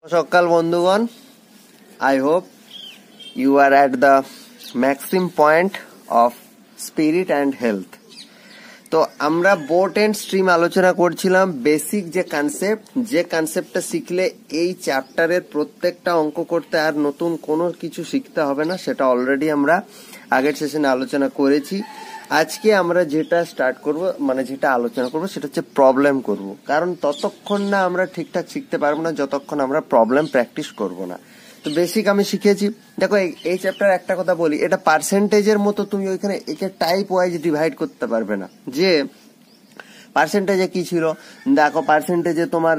সকাল বন্ধুগণ, I hope you are at the maximum point of spirit and health. তো আমরা বোট এন্ড স্ট্রিম আলোচনা করছিলাম। বেসিক যে কনসেপ্টটা শিখলে এই চ্যাপ্টারের প্রত্যেকটা অঙ্ক করতে আর নতুন কোনো কিছু শিখতে হবে না, সেটা অলরেডি আমরা আগের সেশনে আলোচনা করেছি। আজকে আমরা যেটা স্টার্ট করব, মানে যেটা আলোচনা করব, সেটা হচ্ছে প্রবলেম করব। কারণ ততক্ষণ না আমরা ঠিকঠাক শিখতে পারবো না যতক্ষণ আমরা প্রবলেম প্র্যাকটিস করব না। তো বেসিক আমি শিখেছি। দেখো এই চ্যাপ্টার একটা কথা বলি, এটা পার্সেন্টেজের মতো তুমি ওইখানে একে টাইপ ওয়াইজ ডিভাইড করতে পারবে না। যে পার্সেন্টেজে কি ছিল, দেখো পার্সেন্টেজে তোমার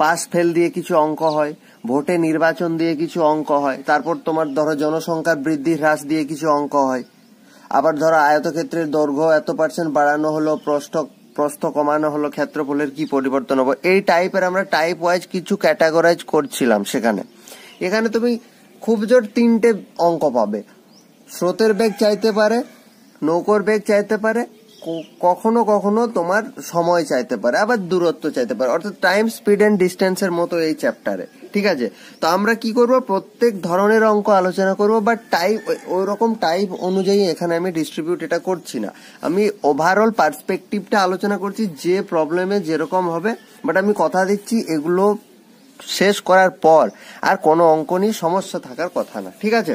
পাস ফেল দিয়ে কিছু অঙ্ক হয়, ভোটে নির্বাচন দিয়ে কিছু অঙ্ক হয়, তারপর তোমার ধরো জনসংখ্যার বৃদ্ধি হ্রাস দিয়ে কিছু অঙ্ক হয়, আবার ধরো আয়তক্ষেত্রের দৈর্ঘ্য এত % বাড়ানো হলো, প্রস্থ কমানো হলো, ক্ষেত্রফলের কি পরিবর্তন হবে, এই টাইপের আমরা টাইপ ওয়াইজ কিছু ক্যাটাগরাইজ করছিলাম সেখানে। এখানে তুমি খুব জোর 3টে অঙ্ক পাবে। স্রোতের বেগ চাইতে পারে, নৌকোর বেগ চাইতে পারে, কখনো কখনো তোমার সময় চাইতে পারে, আবার দূরত্ব চাইতে পারে, অর্থাৎ টাইম, স্পিড এন্ড ডিস্টেন্সের মতো এই চ্যাপ্টারে। ঠিক আছে, তো আমরা কি করব, প্রত্যেক ধরনের অঙ্ক আলোচনা করব, বাট টাইপ ওই রকম টাইপ অনুযায়ী এখানে আমি ডিস্ট্রিবিউট এটা করছি না। আমি ওভারঅল পার্সপেক্টিভটা আলোচনা করছি, যে প্রবলেমে যেরকম হবে। বাট আমি কথা দিচ্ছি এগুলো শেষ করার পর আর কোনো অঙ্ক নিয়ে সমস্যা থাকার কথা না। ঠিক আছে,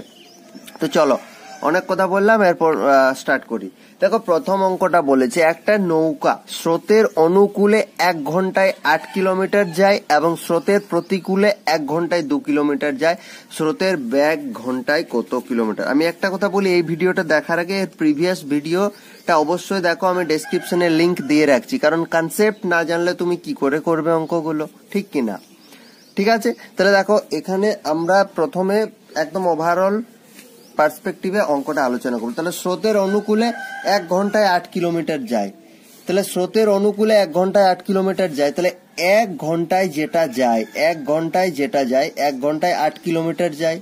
তো চলো অনেক কথা বললাম, এরপর স্টার্ট করি। দেখো প্রথম অঙ্কটা বলেছে, একটা নৌকা স্রোতের অনুকূলে 1 ঘন্টায় 8 কিলোমিটার যায় এবং স্রোতের প্রতিকূলে 1 ঘন্টায় 2 কিলোমিটার যায়। স্রোতের বেগ ঘন্টায় কত কিলোমিটার? আমি একটা কথা বলি, এই ভিডিওটা দেখার আগে এর প্রিভিয়াস ভিডিওটা অবশ্যই দেখো, আমি ডেসক্রিপশনে লিংক দিয়ে রাখছি। কারণ কনসেপ্ট না জানলে তুমি কি করে করবে অঙ্কগুলো, ঠিক কিনা? ঠিক আছে, তাহলে দেখো এখানে আমরা প্রথমে একদম ওভারঅল পার্সপেক্টিভে অঙ্কটা আলোচনা করব। তাহলে স্রোতের অনুকূলে 1 ঘন্টায় 8 কিলোমিটার যায়। তাহলে স্রোতের অনুকূলে 1 ঘন্টায় 8 কিলোমিটার যায়, তাহলে 1 ঘন্টায় যেটা যায় 1 ঘন্টায় 8 কিলোমিটার যায়।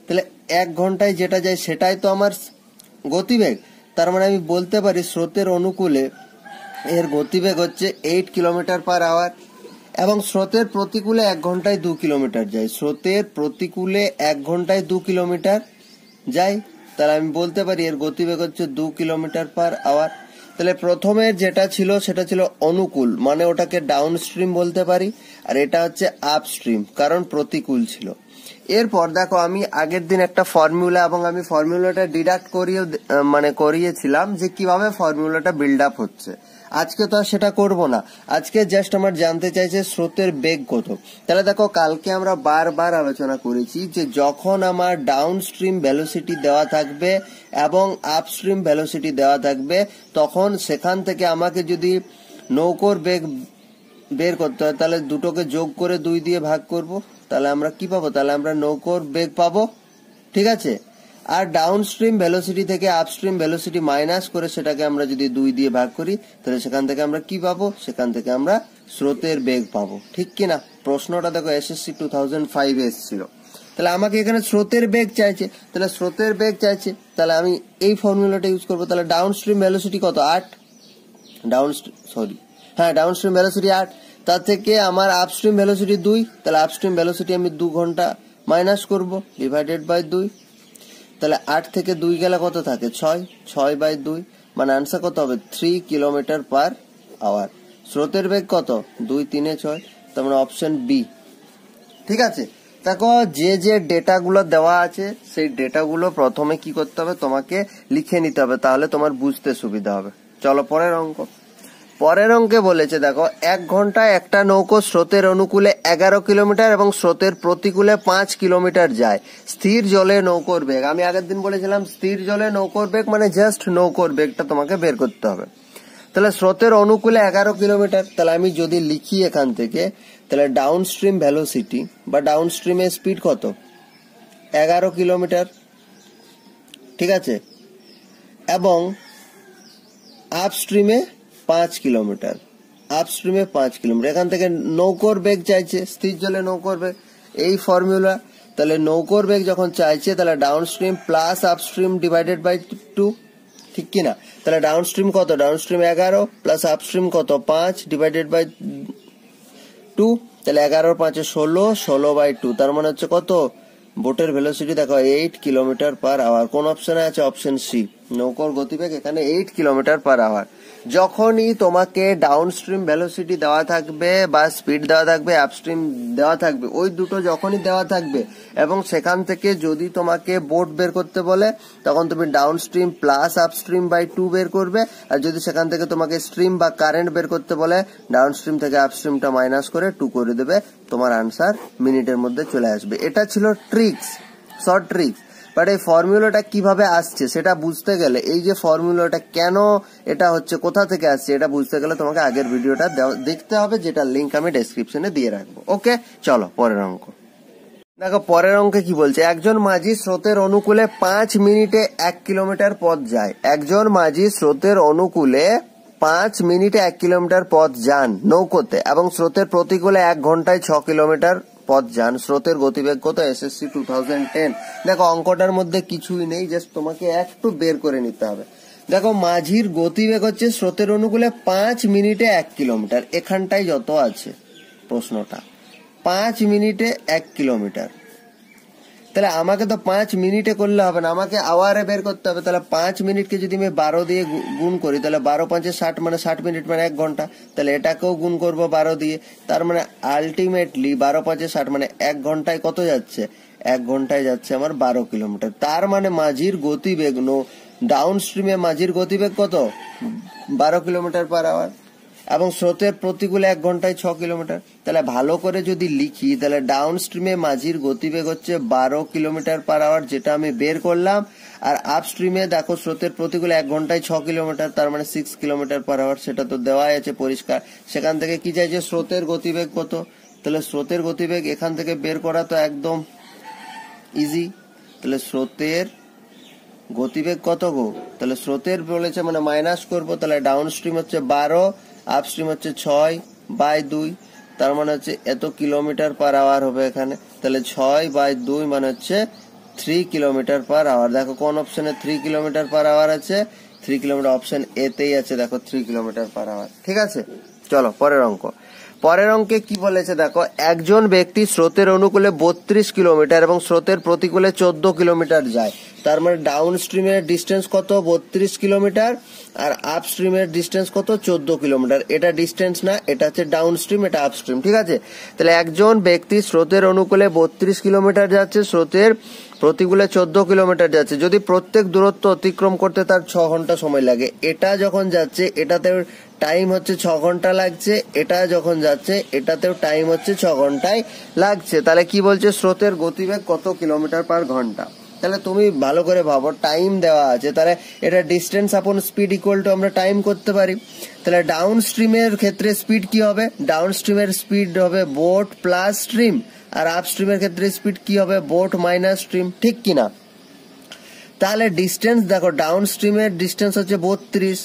তাহলে 1 ঘন্টায় যেটা যায় সেটাই তো আমার গতিবেগ। তার মানে আমি বলতে পারি স্রোতের অনুকূলে এর গতিবেগ হচ্ছে 8 কিলোমিটার পার আওয়ার, এবং স্রোতের প্রতিকূলে 1 ঘন্টায় 2 কিলোমিটার যায়। স্রোতের প্রতিকূলে 1 ঘন্টায় 2 কিলোমিটার যাই, তাহলে আমি বলতে পারি এর গতিবেগ হচ্ছে 2 কিলোমিটার পার আওয়ার। তাহলে প্রথমের যেটা ছিল সেটা ছিল অনুকূল, মানে ওটাকে ডাউন স্ট্রিম বলতে পারি, আর এটা হচ্ছে আপ স্ট্রিম, কারণ প্রতিকূল ছিল। এরপর দেখো আমি আগের দিন একটা ফর্মুলা, এবং আমি ফর্মুলাটা ডিডাক্ট করিয়েছিলাম যে কিভাবে ফর্মুলাটা বিল্ড আপ হচ্ছে। আজকে তো আর সেটা করব না, আজকে জাস্ট আমার জানতে চাইছে স্রোতের বেগ কত। তাহলে দেখো কালকে আমরা বারবার আলোচনা করেছি যে যখন আমার ডাউন স্ট্রিম ভেলোসিটি দেওয়া থাকবে এবং আপস্ট্রিম ভেলোসিটি দেওয়া থাকবে, তখন সেখান থেকে আমাকে যদি নৌকোর বেগ বের করতে হয়, তাহলে দুটোকে যোগ করে 2 দিয়ে ভাগ করব, তাহলে আমরা কি পাবো? তাহলে আমরা নৌকোর বেগ পাবো। ঠিক আছে, আর ডাউন স্ট্রিম ভেলোসিটি থেকে আপস্ট্রিম ভেলোসিটি মাইনাস করে সেটাকে আমরা যদি 2 দিয়ে ভাগ করি, তাহলে সেখান থেকে আমরা কি পাবো? সেখান থেকে আমরা স্রোতের বেগ পাবো। ঠিক কিনা? প্রশ্নটা দেখো SSC 2005 এসেছিল। তাহলে আমাকে এখানে স্রোতের বেগ চাইছে, তাহলে স্রোতের বেগ চাইছে, তাহলে আমি এই ফর্মুলাটা ইউজ করবো। তাহলে ডাউন স্ট্রিম ভেলোসিটি কত? 8। ডাউন স্ট্রিম ভেলোসিটি 8, তার থেকে আমার আপস্ট্রিম ভেলোসিটি 2, তাহলে আপস্ট্রিম ভেলোসিটি আমি 2 ঘন্টা মাইনাস করব, ডিভাইডেড বাই 2। তাহলে 8 থেকে 2 গেলে কত থাকে? 6/2, মানে আনসার কত হবে? 3 কিলোমিটার পার আওয়ার। স্রোতের বেগ কত? 2 3 6, তার মানে অপশন বি। ঠিক আছে, দেখো যে ডেটাগুলো দেওয়া আছে সেই ডেটাগুলো প্রথমে কি করতে হবে, তোমাকে লিখে নিতে হবে, তাহলে তোমার বুঝতে সুবিধা হবে। চলো পরের অঙ্ক। পরের অঙ্কে বলেছে দেখো, 1 ঘন্টায় একটা নৌকো স্রোতের অনুকূলে 11 কিলোমিটার এবং স্রোতের প্রতিকূলে 5 কিলোমিটার যায়। স্থির জলে নৌকোর বেগ। আমি আগের দিন বলেছিলাম স্থির জলে নৌকোর বেগ মানে জাস্ট নৌকোর বেগটা তোমাকে বের করতে হবে। তাহলে স্রোতের অনুকূলে 11 কিলোমিটার, তাহলে আমি যদি লিখি এখান থেকে, তাহলে ডাউন স্ট্রিম ভেলোসিটি বা ডাউন স্ট্রিমের স্পিড কত? 11 কিলোমিটার। ঠিক আছে, এবং আপস্ট্রিমে 5 কিলোমিটার। এখান থেকে নৌকোর বেগ চাইছে, স্থির জলে নৌকোর বেগ, এই ফর্মুলা। তাহলে নৌকোর বেগ যখন চাইছে, তাহলে downstream plus upstream divided by 2। ঠিক কিনা? তাহলে ডাউন স্ট্রিম কত? ডাউন স্ট্রিম 11 প্লাস আপস্ট্রিম কত? 5 ডিভাইডেড বাই 2। তাহলে 11 × 5 = 16/2, তার মানে হচ্ছে কত? বোটের ভেলোসিটি দেখো 8 km/h। কোন অপশনে আছে? Option C. নৌকার গতিবেগ এখানে 8 km/h। যখনই তোমাকে ডাউনস্ট্রিম ভেলোসিটি দেওয়া থাকবে বা স্পিড দেওয়া থাকবে, আপস্ট্রিম দেওয়া থাকবে, ওই দুটো যখনই দেওয়া থাকবে এবং সেখান থেকে যদি তোমাকে বোট বের করতে বলে তখন তুমি ডাউনস্ট্রিম প্লাস আপস্ট্রিম বাই 2 বের করবে। আর যদি সেখান থেকে তোমাকে স্ট্রিম বা কারেন্ট বের করতে বলে ডাউনস্ট্রিম থেকে আপস্ট্রিমটা মাইনাস করে 2 করে দেবে, তোমার আনসার মিনিটের মধ্যে চলে আসবে। এটা ছিল ট্রিক্স, শর্ট ট্রিক্স। বাট এই ফর্মুলাটা কিভাবে আসছে সেটা বুঝতে গেলে, এই যে ফর্মুলাটা কেন এটা হচ্ছে, কোথা থেকে আসছে, এটা বুঝতে গেলে তোমাকে আগের ভিডিওটা দেখতে হবে, যেটা লিংক আমি ডেসক্রিপশনে দিয়ে রাখবো। ওকে, চলো পরের অঙ্ক দেখো। পরের অঙ্কে কি বলছে? একজন মাঝি স্রোতের অনুকূলে 5 মিনিটে 1 কিলোমিটার পথ যায়। একজন মাঝি স্রোতের অনুকূলে 5 মিনিটে 1 কিলোমিটার পথ যান নৌকোতে এবং স্রোতের প্রতিকূলে 1 ঘন্টায় 6 কিলোমিটার পথ যান। স্রোতের গতিবেগ কত? এসএসসি 2010। দেখো অঙ্কটার মধ্যে কিছুই নেই, জাস্ট তোমাকে একটু বের করে নিতে হবে। দেখো মাঝির গতিবেগ হচ্ছে স্রোতের অনুকূলে 5 মিনিটে 1 কিলোমিটার, এখানটাই যত আছে প্রশ্নটা 5 মিনিটে 1 কিলোমিটার। তাহলে আমাকে তো 5 মিনিটে করলে হবে না, আমাকে আওয়ারে বের করতে হবে। তাহলে 5 মিনিটকে যদি আমি 12 দিয়ে গুণ করি তাহলে 12 × 5 = 60, মানে 60 মিনিট মানে 1 ঘন্টা। তাহলে এটাকেও গুণ করবো 12 দিয়ে, তার মানে আলটিমেটলি 12 × 5 = 60, মানে 1 ঘন্টায় কত যাচ্ছে? 1 ঘন্টায় যাচ্ছে আমার 12 কিলোমিটার। তার মানে মাঝির গতিবেগ ডাউন স্ট্রিমে মাঝির গতিবেগ কত? 12 কিলোমিটার/আওয়ার এবং স্রোতের প্রতিকূলে 1 ঘন্টায় 6 কিলোমিটার। তাহলে ভালো করে যদি লিখি তাহলে ডাউন স্ট্রিমে মাঝির গতিবেগ হচ্ছে 12 কিলোমিটার/আওয়ার, যেটা আমি বের করলাম। আর আপ স্ট্রিমে দেখো স্রোতের প্রতিকূলে 1 ঘন্টায় 6 কিলোমিটার, তার মানে 6 কিলোমিটার/আওয়ার, সেটা তো দেওয়াই আছে পরিষ্কার। সেখান থেকে কি চাইছে? স্রোতের গতিবেগ কত? তাহলে স্রোতের গতিবেগ এখান থেকে বের করা তো একদম ইজি। তাহলে স্রোতের গতিবেগ কত গো? তাহলে স্রোতের বলেছে মানে মাইনাস করবো, তাহলে ডাউন স্ট্রিম হচ্ছে 12, আপস্ট্রিম হচ্ছে 6/2, তার মানে হচ্ছে এত কিলোমিটার/আওয়ার হবে এখানে। তাহলে 6/2 মানে হচ্ছে 3 কিলোমিটার/আওয়ার। দেখো কোন অপশনে 3 কিলোমিটার/আওয়ার আছে? 3 কিলোমিটার অপশন এতেই আছে, দেখো 3 কিলোমিটার/আওয়ার। ঠিক আছে, চলো পরের অঙ্ক। পরের অঙ্কে কি বলেছে দেখো, একজন ব্যক্তি স্রোতের অনুকূলে 32 কিলোমিটার এবং স্রোতের প্রতিকূলে 14 কিলোমিটার যায়। তার মানে ডাউন স্ট্রিমের ডিস্টেন্স কত? 32 কিলোমিটার, আর আপ স্ট্রিমের ডিস্টেন্স কত? 14 কিলোমিটার। এটা ডিস্টেন্স না, এটা হচ্ছে ডাউন স্ট্রিম, এটা আপ স্ট্রিম। ঠিক আছে, তাহলে একজন ব্যক্তি স্রোতের অনুকূলে 32 কিলোমিটার যাচ্ছে, স্রোতের প্রতিকূলে 14 কিলোমিটার যাচ্ছে। যদি প্রত্যেক দূরত্ব অতিক্রম করতে তার 6 ঘন্টা সময় লাগে, এটা যখন যাচ্ছে এটাতে টাইম হচ্ছে 6 ঘন্টা লাগছে, এটা যখন যাচ্ছে এটাতেও টাইম হচ্ছে 6 ঘন্টায় লাগছে। তাহলে কি বলছে? স্রোতের গতিবেগ কত কিলোমিটার/ঘন্টা? তাহলে তুমি ভালো করে ভাবো, টাইম দেওয়া আছে, তাহলে এটা ডিস্টেন্স আপন স্পিড ইকুয়াল টু আমরা টাইম করতে পারি। তাহলে ডাউন স্ট্রিমের ক্ষেত্রে স্পিড কি হবে? ডাউন স্ট্রিমের স্পিড হবে বোট প্লাস স্ট্রিম, আর আপ স্ট্রিমের ক্ষেত্রে স্পিড কি হবে? Boat minus stream. ঠিক কিনা? তাহলে ডিস্টেন্স দেখো, ডাউন স্ট্রিমের ডিস্টেন্স হচ্ছে 32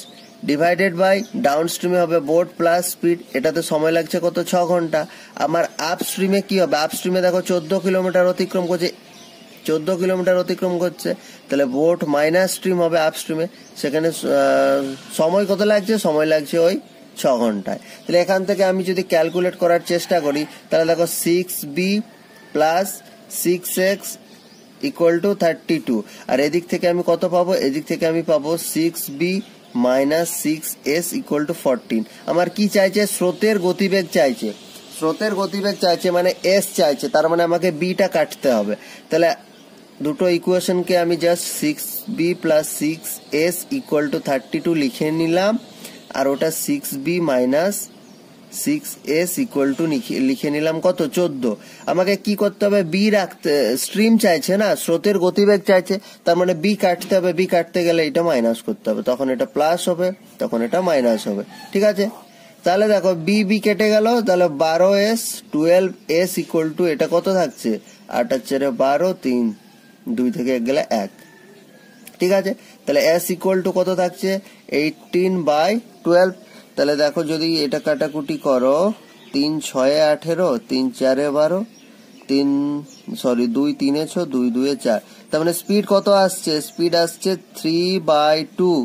ডিভাইডেড বাই ডাউন স্ট্রিমে হবে বোট প্লাস স্পিড, এটাতে সময় লাগছে কত? 6 ঘন্টা। আমার আপ স্ট্রিমে কি হবে? আপ স্ট্রিমে দেখো 14 কিলোমিটার অতিক্রম করছে, 14 কিলোমিটার অতিক্রম করছে, তাহলে বোট মাইনাস স্ট্রিম হবে আপ স্ট্রিমে, সেখানে সময় কত লাগছে? সময় লাগছে ওই 6 ঘন্টায়। তাহলে এখান থেকে আমি যদি ক্যালকুলেট করার চেষ্টা করি তাহলে দেখো 6b plus 6x equal to 32, আর এদিক থেকে আমি কত পাবো? এদিক থেকে আমি পাবো 6b minus 6s equal to 14। আমার কি চাইছে? স্রোতের গতিবেগ চাইছে, স্রোতের গতিবেগ চাইছে মানে এস চাইছে, তার মানে আমাকে বিটা কাটতে হবে। তাহলে দুটো ইকুয়েশনকে আমি just 6b plus 6s equal to 32 লিখে নিলাম, আর ওটা 6b minus 6s equal to লিখে নিলাম কত? 14। আমাকে কি করতে হবে? বি রাখতে, স্ট্রিম চাইছে না, স্রোতের গতিবেগ চাইছে, তার মানে বি কাটতে হবে। বি কাটতে গেলে এটা মাইনাস করতে হবে, তখন এটা প্লাস হবে, তখন এটা মাইনাস হবে। ঠিক আছে, তাহলে দেখো বি বি কেটে গেল, তাহলে 12s 12s ইকুয়াল টু এটা কত থাকছে? 8 আর 4 12, 3 2 থেকে 1 গেলে 1। ঠিক আছে, তাহলে s ইকুয়াল টু কত থাকছে? 18/12। তাহলে দেখো যদি এটা কাটাকুটি করো, 3 6 18, 3 4 12, 2 3 6, 2 2 4, তার মানে স্পিড কত আসছে? স্পিড আসছে 3/2।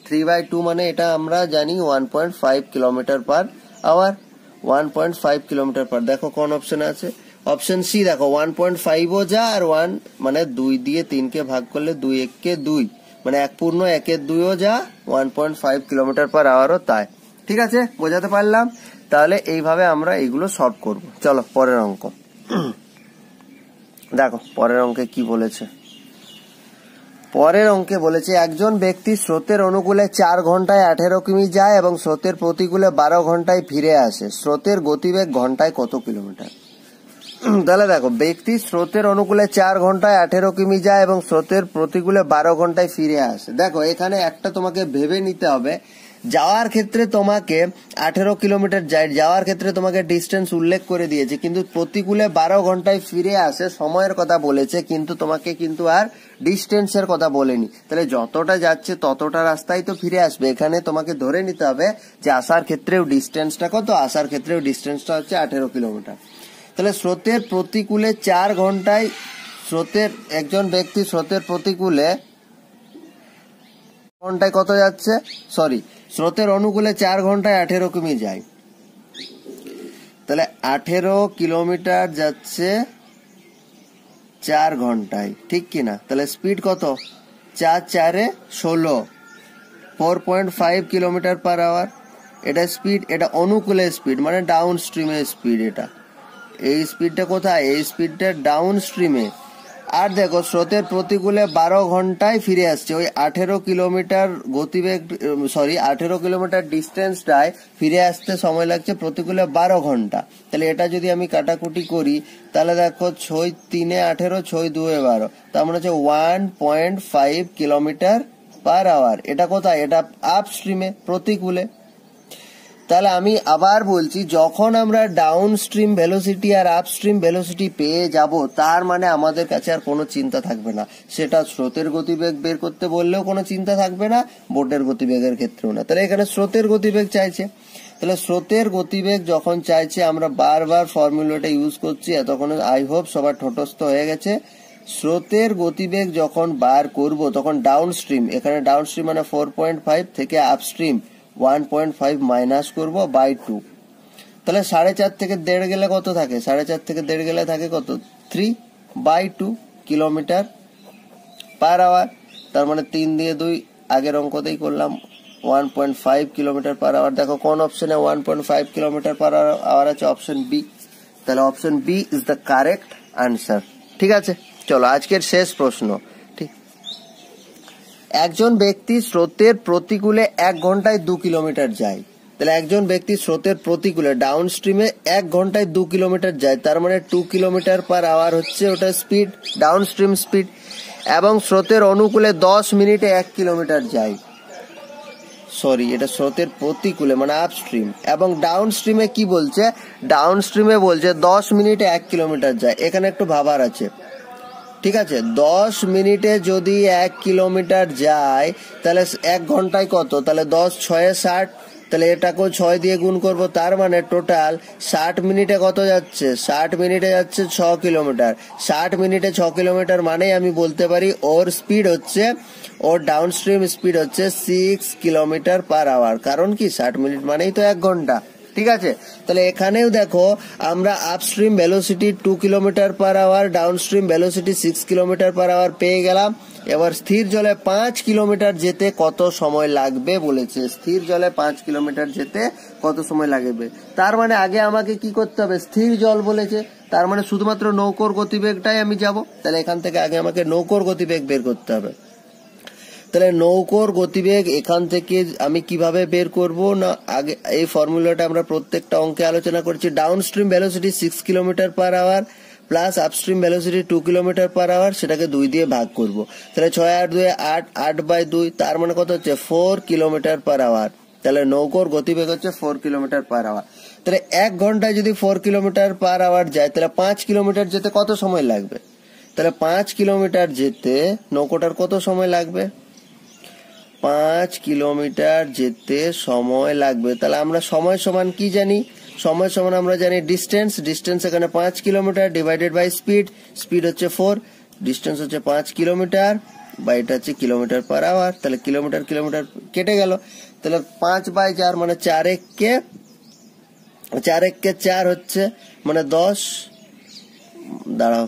3/2 মানে এটা আমরা জানি 1.5 কিলোমিটার/আওয়ার। 1.5 কিলোমিটার পার। দেখো কোন অপশনে আছে, অপশন সি দেখো 1.5ও যা আর 1 মানে 2 দিয়ে 3 কে ভাগ করলে 2 1 কে 2 মানে 1.1/2ও যা 1.5 কিলোমিটার পার আওয়ারও তাই। ঠিক আছে, বোঝাতে পারলাম? তাহলে এইভাবে আমরা এইগুলো সলভ করব। চলো পরের অঙ্ক দেখো, পরের অঙ্কে কি বলেছে। পরের অঙ্কে বলেছে একজন ব্যক্তি স্রোতের অনুকূলে 4 ঘন্টায় 18 কিমি যায় এবং স্রোতের প্রতিকূলে 12 ঘন্টায় ফিরে আসে। স্রোতের গতিবেগ ঘন্টায় কত কিলোমিটার? তাহলে দেখো, ব্যক্তি স্রোতের অনুকূলে 4 ঘন্টায় 18 কিমি যায় এবং স্রোতের প্রতিকূলে 12 ঘন্টায় ফিরে আসে। দেখো এখানে একটা তোমাকে ভেবে নিতে হবে, যাওয়ার ক্ষেত্রে তোমাকে 18 কিলোমিটার যায়, যাওয়ার ক্ষেত্রে তোমাকে ডিস্টেন্স উল্লেখ করে দিয়েছে, কিন্তু প্রতিকূলে 12 ঘন্টায় ফিরে আসে সময়ের কথা বলেছে, কিন্তু তোমাকে কিন্তু আর ডিস্টেন্সের কথা বলেনি। তাহলে যতটা যাচ্ছে ততটা রাস্তায় তো ফিরে আসবে। এখানে তোমাকে ধরে নিতে হবে যে আসার ক্ষেত্রেও ডিস্টেন্সটা কত, আসার ক্ষেত্রেও ডিস্টেন্সটা হচ্ছে 18 কিলোমিটার। তাহলে স্রোতের প্রতিকূলে 4 ঘন্টায় একজন ব্যক্তি স্রোতের প্রতিকূলে ঘন্টায় কত যাচ্ছে, স্রোতের অনুকূলে 4 ঘন্টায় 18 কিমি যায়। তাহলে 18 কিলোমিটার যাচ্ছে 4 ঘন্টায়, ঠিক কিনা? তাহলে স্পিড কত, 4 4 16, 4.5 কিলোমিটার পার আওয়ার। এটা স্পিড, এটা অনুকূলে স্পিড মানে ডাউন স্ট্রিমে স্পিড। এটা এই স্পিডটা কোথায়, এই স্পিডটা ডাউন স্ট্রিমে। আর দেখো স্রোতের প্রতিকূলে 12 ঘন্টায় ফিরে আসছে। ওই 18 কিলোমিটার গতিবেগ 18 কিলোমিটার ডিস্টেন্সটায় ফিরে আসতে সময় লাগছে প্রতিকূলে 12 ঘন্টা। তাহলে এটা যদি আমি কাটাকুটি করি তাহলে দেখো 6 3 18, 6 2 12, তার মানে হচ্ছে 1.5 কিলোমিটার পার আওয়ার। এটা কোথায়, এটা আপ স্ট্রিমে প্রতিকূলে। তাহলে আমি আবার বলছি, যখন আমরা ডাউন স্ট্রিম ভেলোসিটি আর আপ স্ট্রিম ভেলোসিটি পেয়ে যাব, তার মানে আমাদের কাছে আর কোনো চিন্তা থাকবে না। সেটা স্রোতের গতিবেগ বের করতে বললেও কোনো চিন্তা থাকবে না, বোটের গতিবেগের ক্ষেত্রেও না। তাহলে এখানে স্রোতের গতিবেগ চাইছে। তাহলে স্রোতের গতিবেগ যখন চাইছে, আমরা বারবার ফর্মুলাটা ইউজ করছি, এতক্ষণ আই হোপ সবার ঠোঁটস্থ হয়ে গেছে। স্রোতের গতিবেগ যখন বার করব তখন ডাউন স্ট্রিম, এখানে ডাউন স্ট্রিম মানে 4.5 থেকে আপ স্ট্রিম 1.5 মাইনাস করবো বাই 2। তাহলে 4.5 থেকে 1.5 গেলে কত থাকে, 4.5 থেকে 1.5 গেলে থাকে কত, 3/2 কিলোমিটার পার আওয়ার। তার মানে 3 দিয়ে 2 আগের অঙ্কতেই করলাম, 1.5 কিলোমিটার পার আওয়ার। দেখো কোন অপশনে 1.5 কিলোমিটার পার আওয়ার আছে, অপশন বি। তাহলে option B is the correct answer. ঠিক আছে, চলো আজকের শেষ প্রশ্ন। একজন ব্যক্তি স্রোতের প্রতিকূলে 1 ঘন্টায় 2 কিলোমিটার যায়। তাহলে একজন ব্যক্তি স্রোতের প্রতিকূলে ডাউন স্ট্রিমে 1 ঘন্টায় 2 কিলোমিটার যায়, তার মানে 2 কিলোমিটার পার আওয়ার হচ্ছে ওটা স্পিড, ডাউন স্ট্রিম স্পিড। এবং স্রোতের অনুকূলে 10 মিনিটে 1 কিলোমিটার যায়। এটা স্রোতের প্রতিকূলে মানে আপ স্ট্রিম। এবং ডাউন স্ট্রিমে কি বলছে, ডাউন স্ট্রিমে বলছে 10 মিনিটে 1 কিলোমিটার যায়। এখানে একটু ভাবার আছে, ঠিক আছে? 10 মিনিটে যদি 1 কিলোমিটার যায় তাহলে 1 ঘন্টায় কত, তাহলে 10 6 60, তাহলে এটাকেও 6 দিয়ে গুণ করব, তার মানে টোটাল 60 মিনিটে কত যাচ্ছে, 60 মিনিটে যাচ্ছে 6 কিলোমিটার। 60 মিনিটে 6 কিলোমিটার মানেই আমি বলতে পারি ওর স্পিড হচ্ছে, ওর ডাউন স্ট্রিম স্পিড হচ্ছে 6 কিলোমিটার পার আওয়ার। কারণ কি 60 মিনিট মানেই তো 1 ঘন্টা। ঠিক আছে, তাহলে এখানেও দেখো আমরা upstream velocity 2 kilometre per hour, downstream velocity 6 kilometre per hour পেয়ে গেলাম। এবার স্থির জলে 5 কিলোমিটার যেতে কত সময় লাগবে বলেছে। স্থির জলে 5 কিলোমিটার যেতে কত সময় লাগবে, তার মানে আগে আমাকে কি করতে হবে, স্থির জল বলেছে, তার মানে শুধুমাত্র নৌকোর গতিবেগটাই আমি যাব। তাহলে এখান থেকে আগে আমাকে নৌকোর গতিবেগ বের করতে হবে। তাহলে নৌকোর গতিবেগ এখান থেকে আমি কিভাবে বের করব না, আগে এই ফর্মুলাটা আমরা প্রত্যেকটা অঙ্কে আলোচনা করছি। Downstream velocity 6 kilometre per hour plus upstream velocity 2 kilometre per hour, সেটাকে 2 দিয়ে ভাগ করব। তাহলে 6 8 2 8, 8/2, তার মানে কত হচ্ছে 4 কিলোমিটার পার আওয়ার। তাহলে নৌকোর গতিবেগ হচ্ছে 4 কিলোমিটার পার আওয়ার। তাহলে 1 ঘন্টায় যদি 4 কিলোমিটার পার আওয়ার যায়, তাহলে 5 কিলোমিটার যেতে কত সময় লাগবে? তাহলে 5 কিলোমিটার যেতে নৌকোটার কত সময় লাগবে, 5 কিলোমিটার যেতে সময় লাগবে। তাহলে আমরা সময় সমান কি জানি, সময় সমান আমরা জানি ডিস্টেন্স এখানে 5 কিলোমিটার ডিভাইডেড বাই স্পিড হচ্ছে 4, ডিস্টেন্স হচ্ছে 5 কিলোমিটার বা এটা হচ্ছে কিলোমিটার পার আওয়ার। তাহলে কিলোমিটার কেটে গেল, তাহলে 5/4 মানে 4 × 4 একে 4 হচ্ছে মানে 10, দাঁড়াও,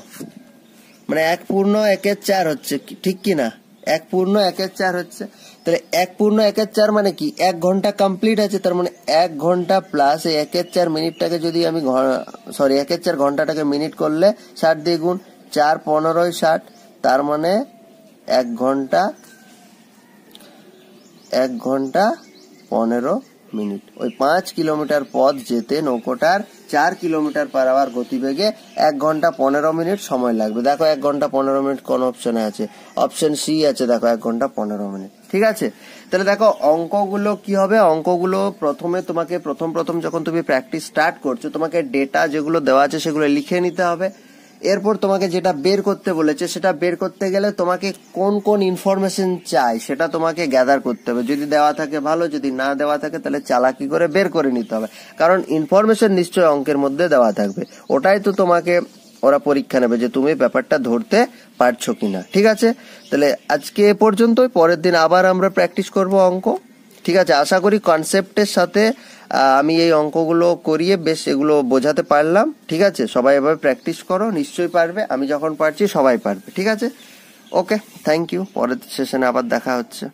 মানে 1 পূর্ণ 1 4 হচ্ছে, ঠিক কি না? 1 পূর্ণ 1 4 হচ্ছে, তাহলে 1 পূর্ণ 1 4 মানে কি 1 ঘন্টা কমপ্লিট আছে, তার মানে 1 ঘন্টা প্লাস এই 1 4 মিনিটটাকে যদি আমি 1 4 ঘন্টাটাকে মিনিট করলে 60 দিয়ে গুণ, 4 15 60, তার মানে 1 ঘন্টা 15 মিনিট। ওই 5 কিলোমিটার পথ যেতে নৌকোটার 4 কিলোমিটার পার আওয়ার গতিবেগে 1 ঘন্টা 15 মিনিট সময় লাগবে। দেখো 1 ঘন্টা 15 মিনিট কোন অপশনে আছে? অপশন সি আছে, দেখো 1 ঘন্টা 15 মিনিট। ঠিক আছে, তাহলে দেখো অঙ্কগুলো কি হবে, অঙ্কগুলো প্রথমে তোমাকে প্রথম যখন তুমি প্র্যাকটিস স্টার্ট করছো, তোমাকে ডেটা যেগুলো দেওয়া আছে সেগুলো লিখে নিতে হবে। এরপর তোমাকে যেটা বের করতে বলেছে সেটা বের করতে গেলে তোমাকে কোন কোন ইনফরমেশন চাই সেটা তোমাকে গ্যাদার করতে হবে। যদি দেওয়া থাকে ভালো, যদি না দেওয়া থাকে তাহলে চালাকি করে বের করে নিতে হবে, কারণ ইনফরমেশন নিশ্চয়ই অঙ্কের মধ্যে দেওয়া থাকবে। ওটাই তো তোমাকে ওরা পরীক্ষা নেবে যে তুমি ব্যাপারটা ধরতে পারছো কিনা। ঠিক আছে, তাহলে আজকে এ পর্যন্তই, পরের দিন আবার আমরা প্র্যাকটিস করব অঙ্ক। ঠিক আছে, আশা করি কনসেপ্টের সাথে আমি এই অঙ্কগুলো করিয়ে বেশ এগুলো বোঝাতে পারলাম। ঠিক আছে, সবাই এভাবে প্র্যাকটিস করো, নিশ্চয়ই পারবে। আমি যখন পারছি সবাই পারবে। ঠিক আছে, ওকে, থ্যাংক ইউ। পরের সেশনে আবার দেখা হচ্ছে।